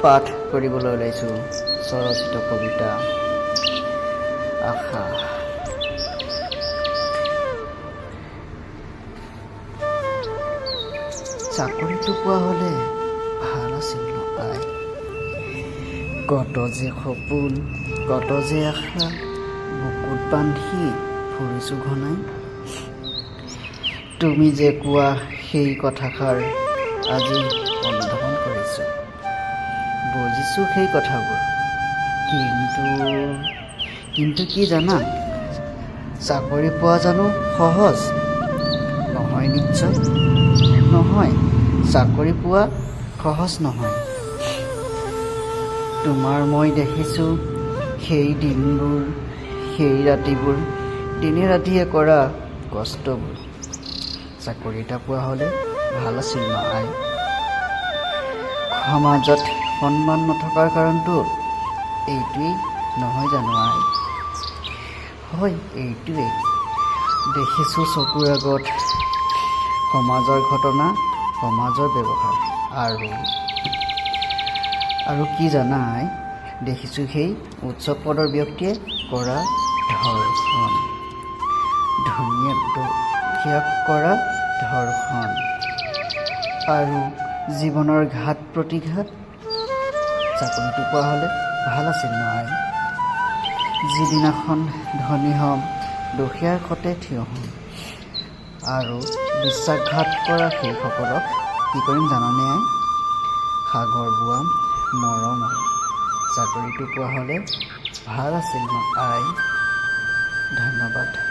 পাঠ কৰিবলৈ ওলাইছোঁ স্বৰচিত কবিতা আশা। চাকৰিটো পোৱা হ'লে ভাল আছিল ন আই। কত যে সপোন, কত যে আশা, বুকুত বান্ধি ফুৰিছোঁ ঘনাই। তুমি যে কোৱা সেই কথাষাৰ আজি অনুধাৱন কৰিছোঁ, বুজিছোঁ সেই কথাবোৰ। কিন্তু কি জানা, চাকৰি পোৱা জানো সহজ নহয়? নিশ্চয় নহয়, চাকৰি পোৱা সহজ নহয়। তোমাৰ মই দেখিছোঁ সেই দিনবোৰ, সেই ৰাতিবোৰ, দিনে ৰাতিয়ে কৰা কষ্টবোৰ। চাকৰি এটা পোৱা হ'লে ভাল আছিল ন আই। সমাজত সন্মান নথকাৰ কাৰণটো এইটোৱেই নহয় জানো আই? হয়, এইটোৱেই। দেখিছোঁ চকুৰ আগত সমাজৰ ঘটনা, সমাজৰ ব্যৱহাৰ। আৰু কি জানা আই, দেখিছোঁ সেই উচ্চ পদৰ ব্যক্তিয়ে কৰা ধৰ্ষণ, দুখীয়াক কৰা ধৰ্ষণ আৰু জীৱনৰ ঘাত প্ৰতিঘাত। চাকৰিটো পোৱা হ'লে ভাল আছিল ন আই। যিদিনাখন ধনী হ'ম, দুখীয়াৰ সতে থিয় হ'ম আৰু বিশ্বাসঘাত কৰা সেইসকলক কি কৰিম জানানে আই? সাগৰ বোৱাম মৰমৰ। চাকৰিটো পোৱা হ'লে ভাল আছিল ন আই। ধন্যবাদ।